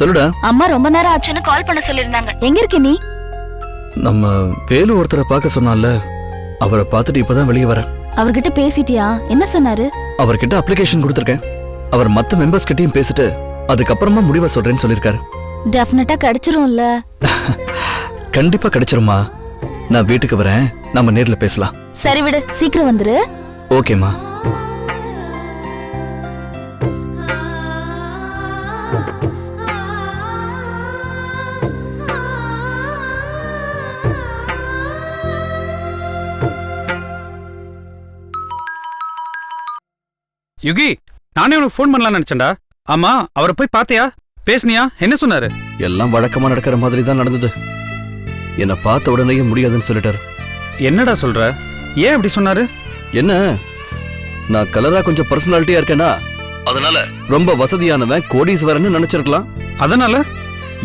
சொல்லுடா. அம்மா ரொம்ப நேரம் ஆச்சுன்னு கால் பண்ண சொல்லிருந்தாங்க. எங்க இருக்க நீ? நம்ம வேலு ஒருத்தரை பார்க்க சொன்னால, அவரை பார்த்துட்டு இப்பதான் வெளியே வரேன். அவர்கிட்ட பேசிட்டியா? என்ன சொன்னாரு? அவர்கிட்ட அப்ளிகேஷன் கொடுத்துருக்கேன். அவர் மத்த மெம்பர்ஸ் கிட்டயும் பேசிட்டு அதுக்கப்புறமா முடிவை சொல்றேன்னு சொல்லிருக்காரு. டெஃபினட்டா கிடைச்சிரும்ல? கண்டிப்பா கிடைச்சிருமா. நான் வீட்டுக்கு வரேன், நம்ம நேர்ல பேசலாம். சரி விடு, சீக்கிரம் வந்துரு. ஓகேமா. யுகி, நானே உனக்கு ஃபோன் பண்ணலாம்னு நினைச்சேன்டா. ஆமா, அவரை போய் பாத்தியா? பேசுனியா? என்ன சொன்னாரு? எல்லாம் வழக்கமா நடக்கிற மாதிரி தான் நடந்தது. என்ன பார்த்த உடனே முடியாதுன்னு சொல்லிட்டாரு. என்னடா சொல்ற? ஏன் அப்படி சொன்னாரு? என்ன, நான் கலரா கொஞ்சம் பர்சனாலிட்டியா இருக்கேனா, அதனால ரொம்ப வசதியானவன் கோடீஸ்வரன்னு நினைச்சிருக்கலாம். அதனால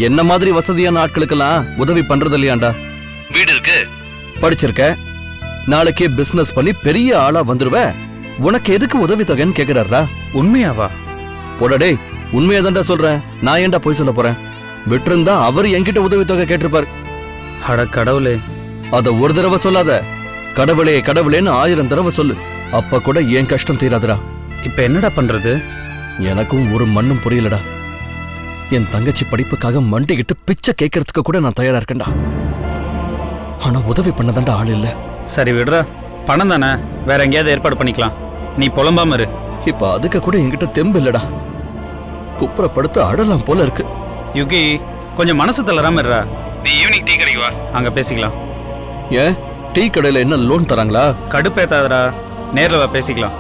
என்ன மாதிரி வசதியான ஆட்களுக்கெல்லாம் உதவி பண்றது இல்லையாண்டா. வீடு இருக்கு, படிச்சிருக்க, நாளைக்கே பிசினஸ் பண்ணி பெரிய ஆளா வந்துருவ, உனக்கு எதுக்கு உதவி தொகைன்னு கேக்குறாரா? உண்மையாவா? போடா, உண்மையாதான்டா சொல்றேன். நான் ஏன்டா போய் சொல்ல போறேன்? விட்டுருந்தா அவர் என்கிட்ட உதவி தொகை கேட்டிருப்பாரு. அட கடவுளே. அத ஒரு தடவை சொல்லாத, கடவுளே கடவுளேன்னு 1000 தடவை சொல்லு. அப்ப கூட என் கஷ்டம் தீராதுடா. இப்ப என்னடா பண்றது? எனக்கும் ஒரு மண்ணும் புரியலடா. என் தங்கச்சி படிப்புக்காக மண்டிக்கிட்டு பிச்சை கேட்கறதுக்கு கூட நான் தயாரா இருக்கேன்டா. ஆனா உதவி பண்ணதாண்டா ஆள் இல்ல. சரி விடுறா, பணம் தானே, வேற எங்கேயாவது ஏற்பாடு பண்ணிக்கலாம். நீ புலம்பாம இரு. இப்ப அதுக்கு கூட என்கிட்ட தெம்பு இல்லடா. குப்புறப்படுத்த அடலாம் போல இருக்கு. யுகி, கொஞ்சம் மனசு தளராம இருடா. நீ ஈவினிங் டீ கடைக்கு வா, அங்க பேசிக்கலாம். ஏன், டீ கடையில என்ன லோன் தராங்களா? கடுப்பேத்தாதடா, நேர்ல வா பேசிக்கலாம்.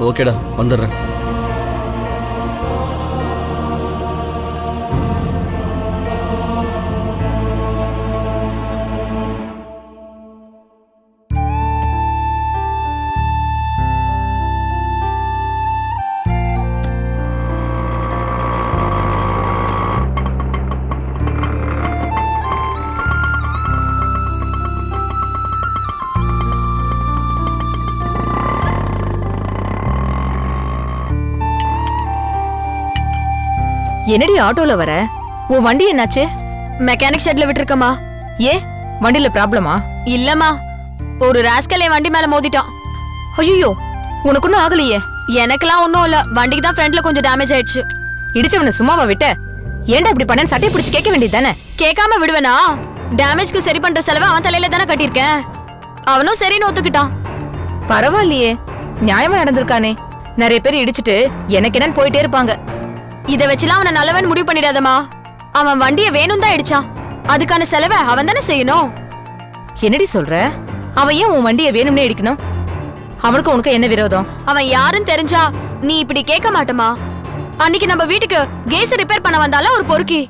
ஓகேடா, வந்துடுறேன். என்னடி ஆட்டோல வர? உன் வண்டி என்னாச்சு? மெக்கானிக் ஷெட்ல விட்டுருக்கமா. ஏ, வண்டியில ப்ராப்ளமா? இல்லம்மா, ஒரு ராஸ்கல் என் வண்டி மேல மோதிட்டான். ஐயோ, உனக்கு ஒன்னும் ஆகலையே? எனக்கெல்லாம் ஒன்னும் இல்ல, வண்டிக்கு தான் ஃப்ரண்ட்ல கொஞ்சம் டேமேஜ் ஆயிடுச்சு. இடிச்சவன சும்மாவா விட்ட? ஏன்டா இப்படி பண்ணேன்னு சட்டையை பிடிச்சு கேட்க வேண்டியது தானே? கேட்காம விடுவேனா? டேமேஜ்க்கு சரி பண்ற செலவை அவன் தலையில தானே கட்டியிருக்கேன். அவனும் சரின்னு ஒத்துக்கிட்டான். பரவாயில்லையே, நியாயமா நடந்திருக்கானே. நிறைய பேர் இடிச்சிட்டு எனக்கு என்னன்னு போயிட்டே இருப்பாங்க. இத வச்சுலாம் அவனை நல்லவன் முடிவு பண்ணிடாதமா. அவன் வண்டியை வேணும் தான் இடிச்சான், அதுக்கான செலவை அவன் தானே செய்யணும். என்னடி சொல்ற? அவன் ஏன் உன் வண்டியை வேணும்னே இடிக்கணும்? அவனுக்கு உனக்கு என்ன விரோதம்? அவன் யாருன்னு தெரிஞ்சா நீ இப்படி கேட்க மாட்டமா. அன்னைக்கு நம்ம வீட்டுக்கு கேஸ் ரிப்பேர் பண்ண வந்தால ஒரு பொறுக்கி,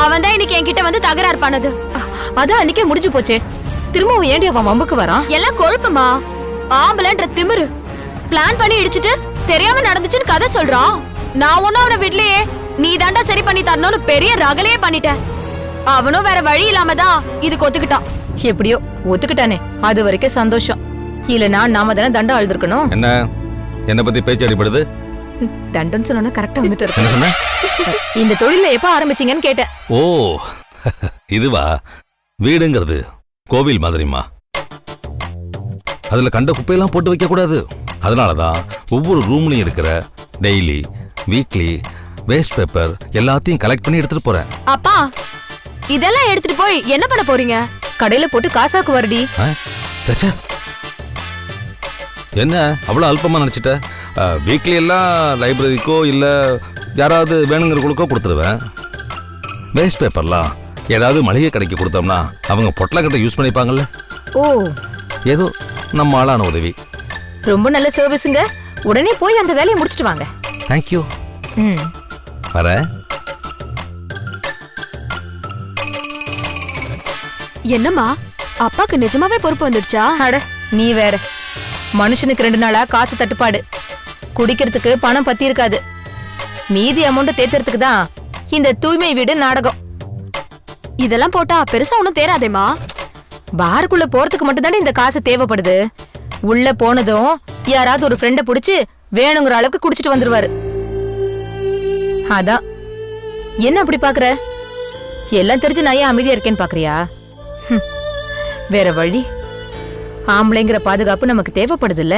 அவன் தான் இன்னைக்கு என்கிட்ட வந்து தகராறு பண்ணது. அதான் அன்னைக்கே முடிஞ்சு போச்சே, திரும்பவும் ஏண்டி அவன் வம்புக்கு வரான்? எல்லாம் கொழுப்புமா, ஆம்பளன்ற திமிரு. பிளான் பண்ணி இடிச்சிட்டு தெரியாம நடந்துச்சுன்னு கதை சொல்றான். நான் ஒன்னும் அவனை விடலையே, நீ தாண்டா சரி பண்ணி தரணும்னு பெரிய ரகலையே பண்ணிட்ட. அவனும் வேற வழி இல்லாம தான் இதுக்கு ஒத்துக்கிட்டான். எப்படியோ ஒத்துக்கிட்டானே, அது வரைக்கும் சந்தோஷம். இல்லனா நாம தானே தண்டம் அழுதுருக்கணும். என்ன பத்தி பேச்சு அடிபடுது? தண்டம் சொன்னா கரெக்டா வந்துட்டு என்ன சொன்ன? இந்த தொழில எப்ப ஆரம்பிச்சீங்கன்னு கேட்டேன். ஓ, இதுவா? வீடுங்கிறது கோவில் மாதிரிமா. அதுல கண்ட குப்பையெல்லாம் போட்டு வைக்க கூடாது. அதனாலதான் ஒவ்வொரு ரூம்லயும் இருக்கிற டெய்லி, வீக்லி வேஸ்ட் பேப்பர் எல்லாத்தையும் கலெக்ட் பண்ணி எடுத்துட்டு போறேன். அப்பா, இதெல்லாம் எடுத்துட்டு போய் என்ன பண்ண போறீங்க? கடையில போட்டு காசாக்கு வருடி. என்ன அவ்வளவு அல்பமா நினைச்சிட்ட? வீக்லி எல்லாம் லைப்ரரிக்கோ இல்ல யாராவது வேணுங்கிறவங்களுக்கோ கொடுத்துருவேன். வேஸ்ட் பேப்பர்லாம் ஏதாவது மளிகை கடைக்கு கொடுத்தோம்னா அவங்க பொட்டலக்கட்டை யூஸ் பண்ணிப்பாங்கல்ல. ஓ, ஏதோ நம்ம ஆளான உதவி. ரொம்ப நல்ல சர்வீஸுங்க. உடனே போய் அந்த வேலையை முடிச்சிட்டு வாங்க. தேங்க்யூ. வரேன். என்னம்மா, அப்பாக்கு நிஜமாவே பொறுப்பு வந்துடுச்சா? அட நீ வேற. மனுஷனுக்கு 2 நாளா காசு தட்டுப்பாடு. குடிக்கிறதுக்கு பணம் பத்தி இருக்காது. மீதி அமௌண்ட் தேத்துறதுக்கு தான் இந்த தூய்மை வீடு நாடகம். இதெல்லாம் போட்டா பெருசா ஒண்ணும் தேராதேமா. பாருக்குள்ள போறதுக்கு மட்டும் தானே இந்த காசு தேவைப்படுது. உள்ள போனதும் யாராவது ஒரு ஃப்ரெண்ட புடிச்சு வேணுங்கிற அளவுக்கு குடிச்சிட்டு வந்துருவாரு. அதான் என்ன அப்படி பாக்குற? எல்லாம் தெரிஞ்சு நான் ஏன் அமைதியா இருக்கேன்னு பாக்குறியா? வேற வழி. ஆம்பளைங்கிற பாதுகாப்பு நமக்கு தேவைப்படுது இல்ல?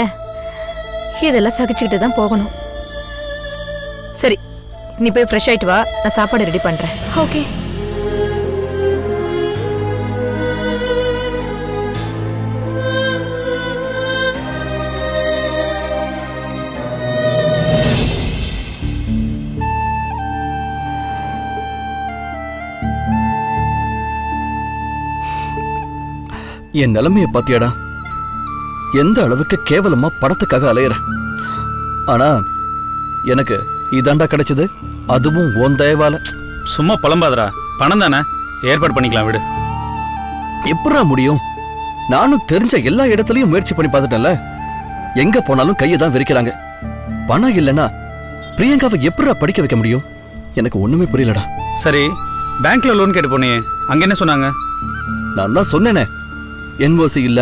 இதெல்லாம் சகிச்சுக்கிட்டு தான் போகணும். சரி, நீ போய் ஃப்ரெஷ் ஆயிட்டு வா, நான் சாப்பாடு ரெடி பண்றேன். ஓகே. என் நிலைமைய பாத்தியாடா? எந்த அளவுக்கு கேவலமா படத்துக்காக அலையிற. ஆனா எனக்கு இதாண்டா கிடைச்சது, அதுவும் உன் தயவால. சும்மா புலம்பாதடா, பணம் தானே, ஏற்பாடு பண்ணிக்கலாம் விடு. எப்படா முடியும்? நானும் தெரிஞ்ச எல்லா இடத்துலயும் முயற்சி பண்ணி பார்த்துட்டேன்ல. எங்க போனாலும் கையை தான் விரிக்கிறாங்க. பணம் இல்லைன்னா பிரியங்காவை எப்படா படிக்க வைக்க முடியும்? எனக்கு ஒண்ணுமே புரியலடா. சரி, பேங்க்ல லோன் கேட்டு போனியே, அங்க என்ன சொன்னாங்க? நான் தான் சொன்னேனே, என்ஓசி இல்ல,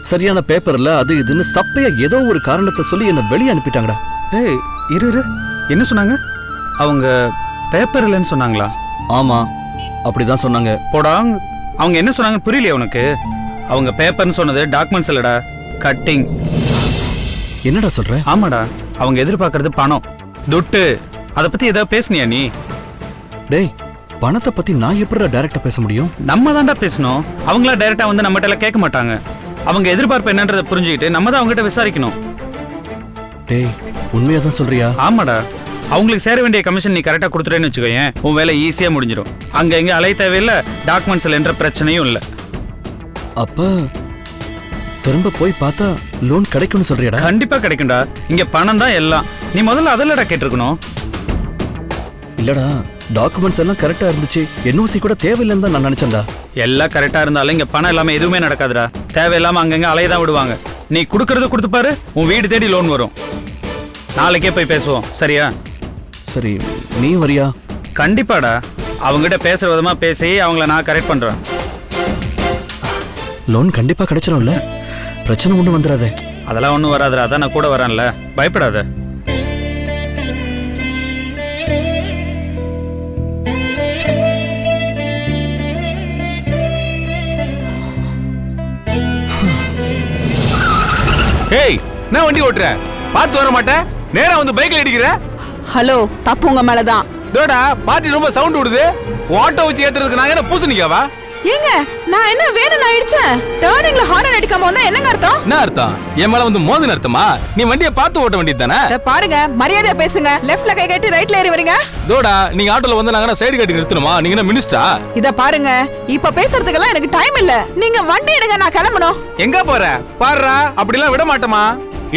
சரியான பேப்பர் இல்ல, அது இதுன்னு சப்பையா ஏதோ ஒரு காரணத்தை சொல்லி என்ன வெளியே அனுப்பிட்டாங்கடா. ஏய் இரு, என்ன சொன்னாங்க? அவங்க பேப்பர் இல்லைன்னு சொன்னாங்களா? ஆமா, அப்படிதான் சொன்னாங்க. போடா, அவங்க என்ன சொன்னாங்க புரியலையா உனக்கு? அவங்க பேப்பர்னு சொன்னது டாக்குமெண்ட்ஸ் இல்லடா, கட்டிங். என்னடா சொல்ற? ஆமாடா, அவங்க எதிர்பார்க்கறது பணம், துட்டு. அதை பத்தி ஏதாவது பேசுனியா நீ? டேய், பணத்தை பத்தி நான் எப்படிடா டைரக்டா பேச முடியும்? நம்ம தான்டா பேசணும். அவங்களா டைரக்டா வந்து நம்மகிட்ட எல்லாம் கேட்க மாட்டாங்க. அவங்க எதிர்பார்ப்பு என்னன்றதை புரிஞ்சுக்கிட்டு நம்ம தான் அவங்ககிட்ட விசாரிக்கணும். டேய், உண்மையா தான் சொல்றியா? ஆமாடா, அவங்களுக்கு சேர வேண்டிய கமிஷன் நீ கரெக்டா கொடுத்துட்டேன்னு வச்சுக்கோயேன், உன் வேலை ஈஸியா முடிஞ்சிடும். அங்க எங்க அலைய தேவையில்லை, டாக்குமெண்ட்ஸ்ல என்ற பிரச்சனையும் இல்லை. அப்ப திரும்ப போய் பார்த்தா லோன் கிடைக்கும்னு சொல்றியாடா? கண்டிப்பா கிடைக்கும்டா. இங்க பணம் தான் எல்லாம். நீ முதல்ல அதெல்லடா கேட்டிருக்கணும். இல்லடா, டாக்குமெண்ட்ஸ் எல்லாம் கரெக்டா இருந்துச்சு, என்ஓசி கூட தேவையில்லைன்னு தான் நான் நினைச்சேன்டா. எல்லாம் கரெக்டா இருந்தாலும் இங்க பணம் இல்லாம எதுவுமே நடக்காதுடா. தேவையில்லாம அங்கங்க அலையதான் விடுவாங்க. நீ கொடுக்கறத கொடுத்து பாரு, உன் வீடு தேடி லோன் வரும். நாளைக்கே போய் பேசுவோம், சரியா? சரி, நீ வரியா? கண்டிப்பாடா, அவங்ககிட்ட பேசுற விதமா பேசி அவங்கள நான் கரெக்ட் பண்றேன். லோன் கண்டிப்பா கிடைச்சிடும்ல? பிரச்சனை ஒண்ணு வந்துடாதே? அதெல்லாம் ஒன்றும் வராதுடா, அதான் நான் கூட வரேன்ல, பயப்படாத. ஏய், நான் வண்டி ஓட்டுறேன், பார்த்து வர மாட்டேன், நேரா வந்து பைக்ல அடிக்கிற. ஹலோ, தப்பு உங்க மேலதான். தோடா, பாட்டி ரொம்ப சவுண்ட் விடுது. ஆட்டோ வச்சு ஏத்துறதுக்கு நான் என்ன பூசணிக்காவா? ஏங்க, நான் என்ன வேணும் நான் அடிச்சேன்? டர்னிங்ல ஹார்ன் அடிக்காம வந்தா என்னங்க அர்த்தம்? என்ன அர்த்தம்? என் மேல வந்து மோதின அர்த்தமா? நீ வண்டியை பார்த்து ஓட்ட வேண்டியது தானே? பாருங்க, மரியாதையா பேசுங்க. லெஃப்ட்ல கை கட்டி ரைட்ல ஏறி வரீங்க. தோடா, நீங்க ஆட்டோல வந்து நாங்க சைடு கட்டி நிறுத்தணுமா? நீங்க என்ன மினிஸ்டா? இத பாருங்க, இப்ப பேசுறதுக்கெல்லாம் எனக்கு டைம் இல்ல. நீங்க வண்டி எடுங்க, நான் கிளம்பணும். எங்க போற? பாருடா, அப்படிலாம் விட மாட்டோமா.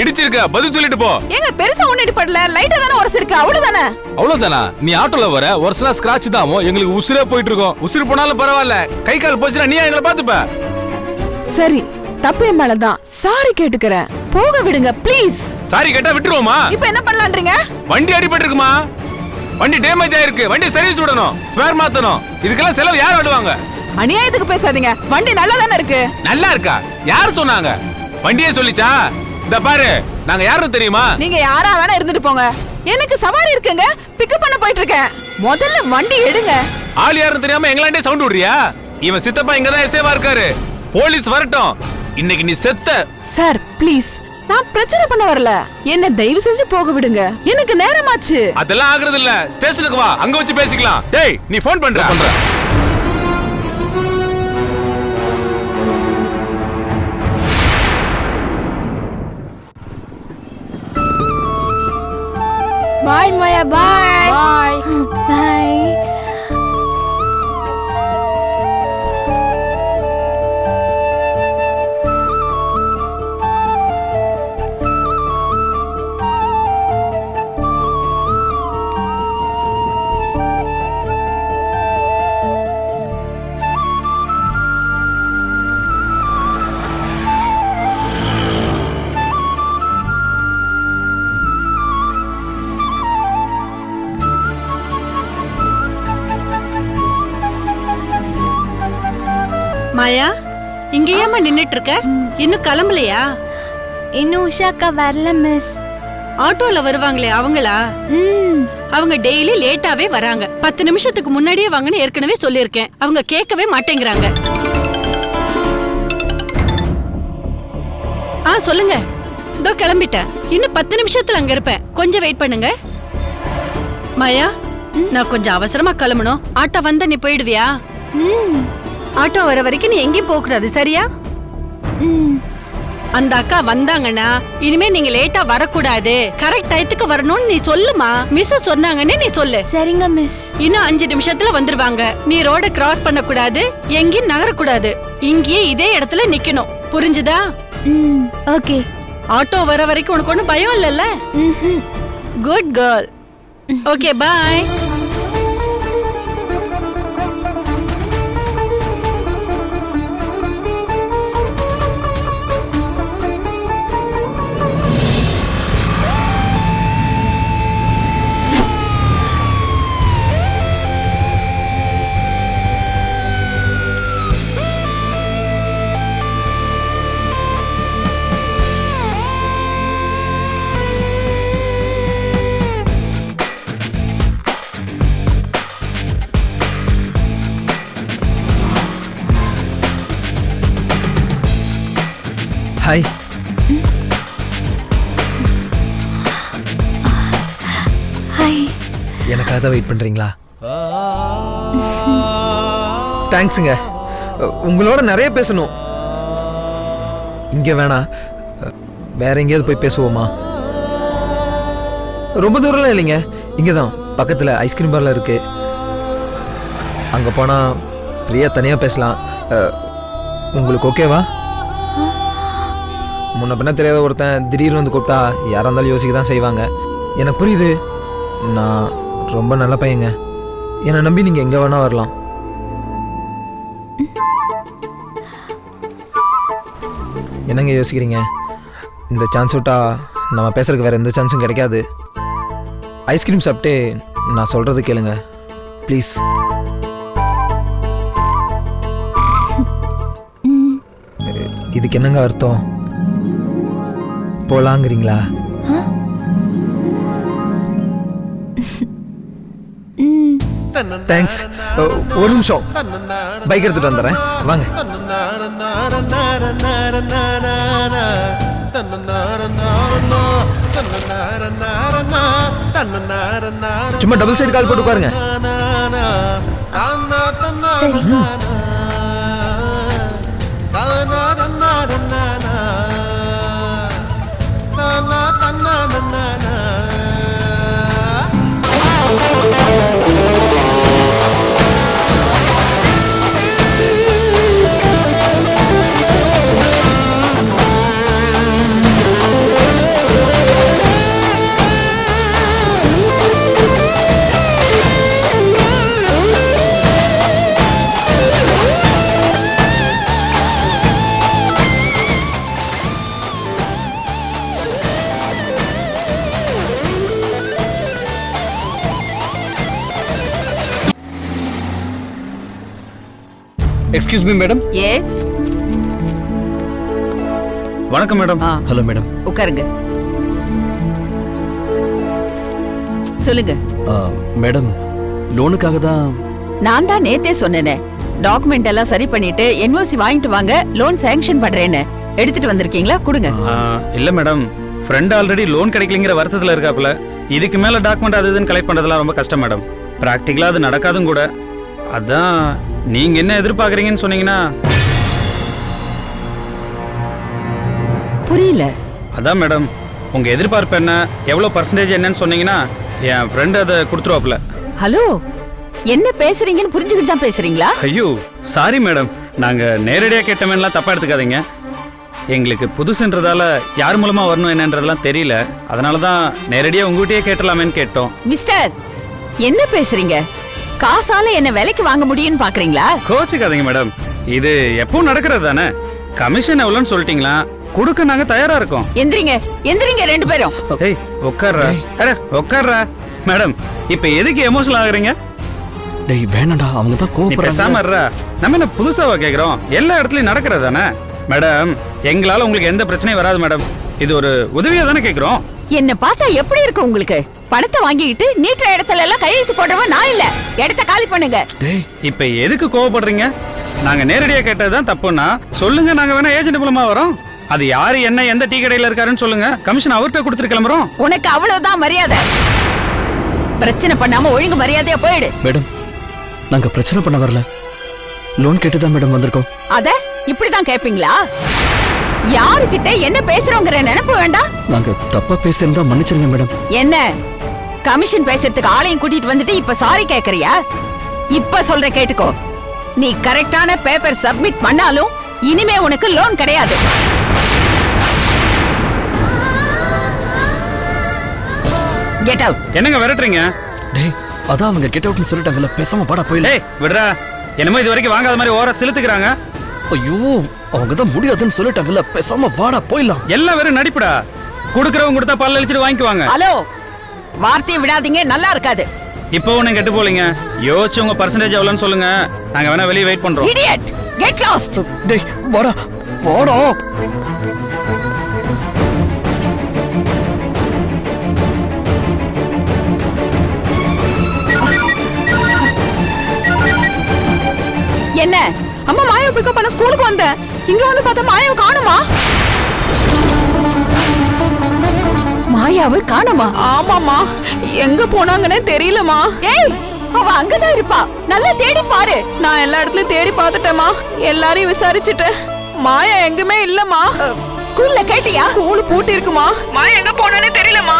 இடிச்சிருக்க, பதில் சொல்லிட்டு போ. ஏங்க, பெருசா ஒண்ணு இடிப்படல, லைட்டா தானே உரசிருக்கு, அவ்வளவுதானே. அவ்வளவுதானா? நீ ஆட்டோல வர ஒருசனா ஸ்கிராட்ச் தாமோ, எங்களுக்கு உசுரே போயிட்டு இருக்கோம். உசுறு போனாலும் பரவாயில்ல, கை கால் போச்சுன்னா நீ எங்களை பாத்துப்ப. சரி, தப்பு என் மேலதான். சாரி கேட்டுக்கிறேன், போக விடுங்க ப்ளீஸ். சாரி கேட்டா விட்டுருவோமா? இப்ப என்ன பண்ணலான்றீங்க? வண்டி அடிபட்டு இருக்குமா? வண்டி டேமேஜ் ஆயிருக்கு, வண்டி சர்வீஸ் விடணும், ஸ்பேர் மாத்தணும். இதுக்கெல்லாம் செலவு யார் ஆடுவாங்க? அநியாயத்துக்கு பேசாதீங்க, வண்டி நல்லா தானே இருக்கு. நல்லா இருக்கா? யார் சொன்னாங்க? வண்டியே சொல்லிச்சா? இந்த பாரு, நாங்க யாரும் தெரியுமா? நீங்க யாரா வேணா இருந்துட்டு போங்க, எனக்கு சவாரி இருக்குங்க, பிக்கப் பண்ண போயிட்டு இருக்கேன். முதல்ல வண்டி எடுங்க. ஆள் யாரும் தெரியாம எங்களாண்டே சவுண்ட் விடுறியா? இவன் சித்தப்பா இங்கதான் எஸ்ஏவா இருக்காரு. போலீஸ் வரட்டும், இன்னைக்கு நீ செத்த. சார் ப்ளீஸ், நான் பிரச்சனை பண்ண வரல, என்ன தயவு செஞ்சு போக விடுங்க, எனக்கு நேரமாச்சு. அதெல்லாம் ஆகுறது இல்ல, ஸ்டேஷனுக்கு வா, அங்க வச்சு பேசிக்கலாம். டேய், நீ போன் பண்ற. Bye, Maya. Bye. Bye. Bye. மாயா, இங்க ஏமா நின்னுட்டு இருக்க? இன்னும் கிளம்பலையா? இன்னும் உஷாக்கா வரல மிஸ். ஆட்டோல வருவாங்களே அவங்களா? அவங்க டெய்லி லேட்டாவே வராங்க. 10 நிமிஷத்துக்கு முன்னாடியே வாங்கன்னு ஏற்கனவே சொல்லியிருக்கேன். அவங்க கேட்கவே மாட்டேங்கிறாங்க. சொல்லுங்க. இதோ கிளம்பிட்டேன். இன்னும் 10 நிமிஷத்துல அங்க இருப்பேன். கொஞ்சம் வெயிட் பண்ணுங்க. மாயா, நான் கொஞ்சம் அவசரமா கிளம்பணும். ஆட்டோ வந்தா நீ போயிடுவியா? ஆட்டோ வர வரைக்கும் நீ எங்கேயும் போக கூடாது, சரியா? அந்த அக்கா வந்தாங்கன்னா இனிமே நீங்க லேட்டா வரக்கூடாது, கரெக்ட் டயத்துக்கு வரணும்னு நீ சொல்லுமா. மிஸ் சொன்னாங்கன்னு நீ சொல்லு. சரிங்க மிஸ். இன்னும் 5 நிமிஷத்துல வந்துருவாங்க. நீ ரோட கிராஸ் பண்ண கூடாது, எங்கேயும் நகரக்கூடாது. இங்கேயே இதே இடத்துல நிக்கணும், புரிஞ்சுதா? ஓகே. ஆட்டோ வர வரைக்கும் உனக்கு ஒன்றும் பயம் இல்லைல்ல? Good girl. ஓகே, பாய். ஹாய். ஹாய். எனக்காக தான் வெயிட் பண்ணுறீங்களா? தேங்க்ஸுங்க. உங்களோட நிறைய பேசணும். இங்கே வேணாம், வேற எங்கேயாவது போய் பேசுவோமா? ரொம்ப தூரம்லாம் இல்லைங்க, இங்கே தான் பக்கத்தில் ஐஸ்கிரீம் பார்லாம் இருக்கு. அங்கே போனால் ஃப்ரீயாக தனியாக பேசலாம். உங்களுக்கு ஓகேவா? முன்ன பின்ன தெரியாத ஒருத்தன் திடீர்னு வந்து கூப்பிட்டா யாராக இருந்தாலும் யோசிக்க தான் செய்வாங்க. எனக்கு புரியுது. நான் ரொம்ப நல்ல பையங்க. என்னை நம்பி நீங்கள் எங்கே வேணால் வரலாம். என்னங்க யோசிக்கிறீங்க? இந்த சான்ஸ் விட்டா நம்ம பேசுறதுக்கு வேறு எந்த சான்ஸும் கிடைக்காது. ஐஸ்கிரீம் சாப்பிட்டு நான் சொல்கிறது கேளுங்க ப்ளீஸ். இதுக்கு என்னங்க அர்த்தம்? போலாங்கிறீங்களா? தேங்க்ஸ். ஒரு நிமிஷம், பைக் எடுத்துட்டு வந்துடுறேன், வாங்க. சும்மா டபுள் சைடு கால் போட்டு உட்காருங்க. சரி. Excuse me madam. எஸ். வணக்கம் மேடம். Hello madam. உட்காருங்க. சொல்லுங்க. மேடம், லோனுக்காக தான். நான் தான் நேத்தே சொன்னேனே, டாக்குமெண்ட் எல்லாம் சரி பண்ணிட்டு என்ஓசி வாங்கிட்டு வாங்க, லோன் சாங்ஷன் பண்றேன்னு. எடுத்துட்டு வந்திருக்கீங்களா? கொடுங்க. இல்ல மேடம், ஃப்ரெண்ட் ஆல்ரெடி லோன் கிடைக்கலங்கிற வருத்தத்துல இருக்காப்ல. இதுக்கு மேல டாக்குமெண்ட் அது இதுன்னு கலெக்ட் பண்றதெல்லாம் ரொம்ப கஷ்டம் மேடம். பிராக்டிகலா அது நடக்காதும் கூட. அதான் நீங்க என்ன எதிர்பார்க்கறீங்கன்னு சொன்னீங்கன்னா. புரியல. அதான் மேடம், உங்க எதிர்பார்ப்பு என்ன, எவ்வளவு பர்சன்டேஜ் என்னன்னு சொன்னீங்கன்னா என் ஃப்ரெண்ட் அதை கொடுத்துருவாப்ல. ஹலோ, என்ன பேசுறீங்கன்னு புரிஞ்சுக்கிட்டு தான் பேசுறீங்களா? ஐயோ சாரி மேடம், நாங்க நேரடியா கேட்டமெல்லாம் தப்பா எடுத்துக்காதீங்க. எங்களுக்கு புதுசுன்றதால யார் மூலமா வரணும் என்னன்றதெல்லாம் தெரியல. அதனாலதான் நேரடியா உங்ககிட்டயே கேட்டலாமேன்னு கேட்டோம். மிஸ்டர், என்ன பேசுறீங்க? காசால என்ன விலைக்கு வாங்க முடியும்னு பாக்குறீங்களா? கோச்சுக்காதீங்க மேடம், இது எப்பவும் நடக்கிறது தானே. கமிஷன் எவ்வளோன்னு சொல்லிட்டீங்களா, கொடுக்க நாங்க தயாரா இருக்கோம். எந்திரிங்க, எந்திரிங்க ரெண்டு பேரும். ஏய் உட்கார்றா. அட உட்கார்றா. மேடம், இப்ப எதுக்கு எமோஷனல் ஆகுறீங்க? டேய் வேணாம்டா, அவங்க தான் கோபப்படுறாங்க. பேசாம இருடா. நம்ம என்ன புதுசாவா கேக்குறோம்? எல்லா இடத்துலயும் நடக்கிறது தானே. மேடம், எங்களால உங்களுக்கு எந்த பிரச்சனையும் வராது மேடம். இது ஒரு உதவியா தானே கேக்குறோம். என்ன பார்த்தா எப்படி இருக்கு உங்களுக்கு? பணத்தை வாங்கிட்டு நீட்ட இடத்துல எல்லாம் கையெழுத்து போடுறவன் நான் இல்ல. இடத்த காலி பண்ணுங்க. டேய் இப்ப எதுக்கு கோவப்படுறீங்க? நாங்க நேரடியா கேட்டதுதான் தப்புன்னா சொல்லுங்க, நாங்க வேணா ஏஜென்ட் மூலமா வரோம். அது யாரு என்ன எந்த டீ கடையில இருக்காருன்னு சொல்லுங்க, கமிஷன் அவர்கிட்ட கொடுத்துட்டு கிளம்புறோம். உனக்கு அவ்வளவுதான் மரியாதை. பிரச்சனை பண்ணாம ஒழுங்கு மரியாதையா போயிடு. மேடம், நாங்க பிரச்சனை பண்ண வரல, லோன் கேட்டுதான் மேடம் வந்திருக்கோம். அத இப்படிதான் கேப்பீங்களா? யாருக்கிட்ட என்ன பேசுறோங்கிற நினைப்பு வேண்டாம். நாங்க தப்பா பேசியிருந்தா மன்னிச்சிருங்க மேடம். என்ன கமிஷன் பேசுறதுக்கு ஆளையும் கூட்டிட்டு வந்துட்டு இப்ப சாரி கேக்குறியா? இப்ப சொல்ற கேட்டுக்கோ. நீ கரெக்டான பேப்பர் சப்மிட் பண்ணாலும் இனிமே உனக்கு லோன் கிடையாது. Get out. என்னங்க விரட்டுறீங்க? டேய் அதான் அவங்க கெட் அவுட்னு சொல்லிட்டாங்கல்ல, பேசாம பாடா போயில. டேய் விடுறா. என்னமோ இது வரைக்கும் வாங்காத மாதிரி ஓர சிலுத்துக்கிறாங்க. ஐயோ அவங்க தான் முடியாதுன்னு சொல்லிட்டாங்கல்ல, பேசாம வாடா போயிடலாம். எல்லாம் வெறும் நடிப்புடா. குடுக்கறவங்க கொடுத்தா பல்ல அழிச்சிட்டு வாங்கிக்குவாங்க. ஹலோ, வார்த்தையை விடாதீங்க, நல்லா இருக்காது. இப்போ ஒன்னும் கெட்டு போலீங்க. யோசிச்சு உங்க பர்சன்டேஜ் எவ்வளவுன்னு சொல்லுங்க, நாங்க வேணா வெளியே வெயிட் பண்றோம். Idiot, get lost. டேய் வாடா வாடா. என்ன? அம்மா மாயாவை பிக்கப் பண்ண ஸ்கூலுக்கு வந்தேன். இங்க வந்து பார்த்தா மாயாவை காணுமா? மாயாவை காணுமா? ஆமாமா, எங்க போனாங்கன்னே தெரியலமா. ஏய், அவ அங்கதான் இருப்பா, நல்லா தேடி பாரு. நான் எல்லா இடத்துலயும் தேடி பார்த்துட்டேமா, எல்லாரையும் விசாரிச்சுட்டேன். மாயா எங்குமே இல்லம்மா. ஸ்கூல்ல கேட்டியா? ஸ்கூல் பூட்டி இருக்குமா. மாயா எங்க போனானே தெரியலமா.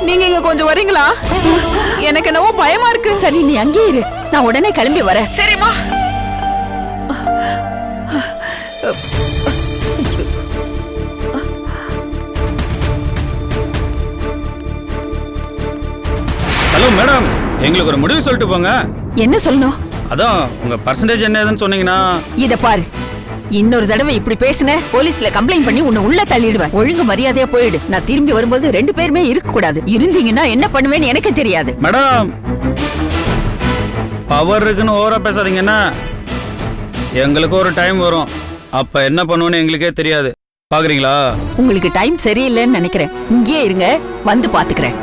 நீங்க இங்க கொஞ்சம் வரீங்களா? எனக்கு என்னவோ பயமா இருக்கு. சரி, நீ அங்கேயே இரு, நான் உடனே கிளம்பி வரேன். சரிம்மா. ஹலோ மேடம், எங்களுக்கு ஒரு முடிவு சொல்லிட்டு போங்க. என்ன சொல்லணும்? அதான் உங்க பர்சன்டேஜ் என்ன ஏதுன்னு சொன்னீங்கன்னா. இத பாரு, இன்னொரு தடவை இப்படி பேசுன போலீஸ்ல கம்ப்ளைண்ட் பண்ணி உன்னை உள்ள தள்ளிடுவேன். ஒழுங்கு மரியாதையா போயிடு. நான் திரும்பி வரும்போது 2 பேருமே இருக்க கூடாது. இருந்தீங்கன்னா என்ன பண்ணுவேன்னு எனக்கு தெரியாது. மேடம், பவர் இருக்குன்னு ஓவரா பேசாதீங்கன்னா எங்களுக்கு ஒரு டைம் வரும், அப்ப என்ன பண்ணுவோன்னு எங்களுக்கே தெரியாது. பாக்குறீங்களா? உங்களுக்கு டைம் சரியில்லைன்னு நினைக்கிறேன். இங்கே இருங்க, வந்து பாத்துக்கிறேன்.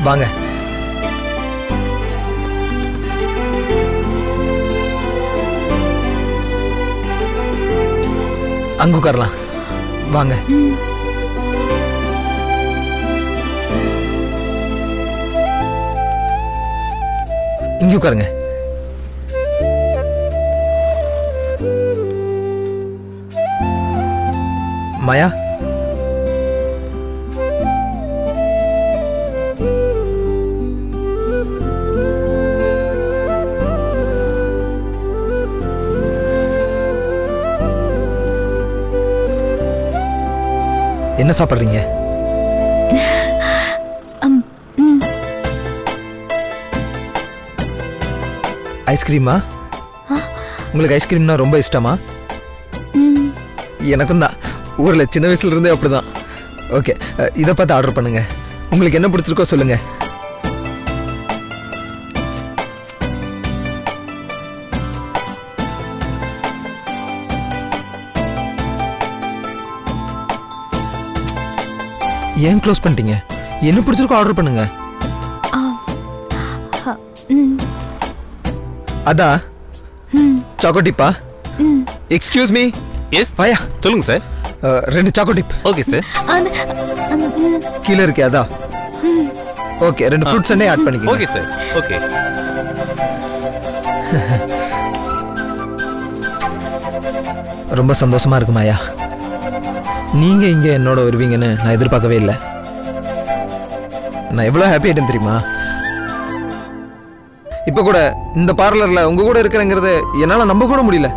வாங்க. அங்க உட்காரலாம். வாங்க. இங்க உட்காருங்க. மாயா, என்ன சாப்பிட்றீங்க? ஐஸ்கிரீமா? உங்களுக்கு ஐஸ்கிரீம்னா ரொம்ப இஷ்டமா? எனக்கும் தான். ஊரில் சின்ன வயசுல இருந்தே அப்படிதான். ஓகே, இதை பார்த்து ஆர்டர் பண்ணுங்க. உங்களுக்கு என்ன பிடிச்சிருக்கோ சொல்லுங்க. ஏன் க்ளோஸ் பண்ணிட்டீங்க? என்ன பிடிச்சிருக்கோ ஆர்டர் பண்ணுங்க. அதான் சாக்கோ டிப்பா? Excuse me. எஸ் பாயா, சொல்லுங்க sir. 2 choco dip. Okay sir. கீழே இருக்கே அதான். ஓகே, 2 ஃப்ரூட் சண்டே ஆட் பண்ணிக்கோங்க. Okay sir. ஓகே. ரொம்ப சந்தோஷமா இருக்கு மாயா. நீங்க இங்க என்னோட வருவீங்கன்னு நான் எதிர்பார்க்கவே இல்லை. நான் எவ்வளவு ஹாப்பி ஆயிட்டேன் தெரியுமா? இப்ப கூட இந்த பார்லர்ல உங்க கூட இருக்கிறேங்கிறது என்னால நம்ப கூட முடியல.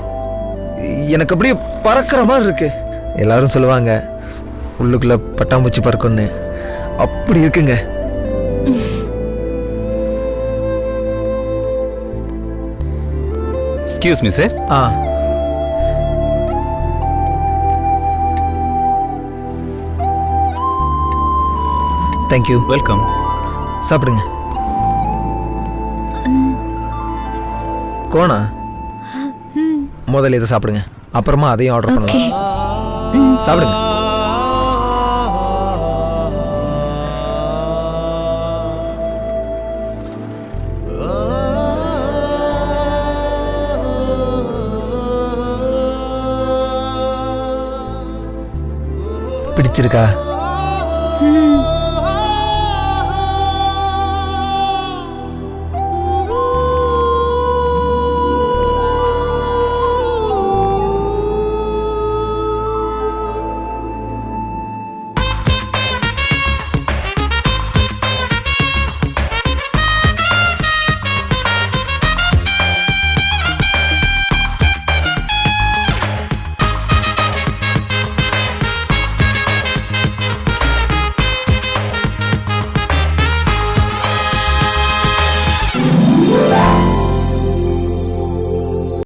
எனக்கு அப்படியே பறக்கிற மாதிரி இருக்கு. எல்லாரும் சொல்லுவாங்க உள்ளுக்குள்ள பட்டாம்பூச்சி பறக்கும்னு. அப்படி இருக்குங்க. Excuse me sir. Thank you. Welcome. சாப்பிடுங்க. கோனா முதல்ல இதை சாப்பிடுங்க, அப்புறமா அதையும் ஆர்டர் பண்ணலாம். சாப்பிடுங்க. பிடிச்சிருக்கா?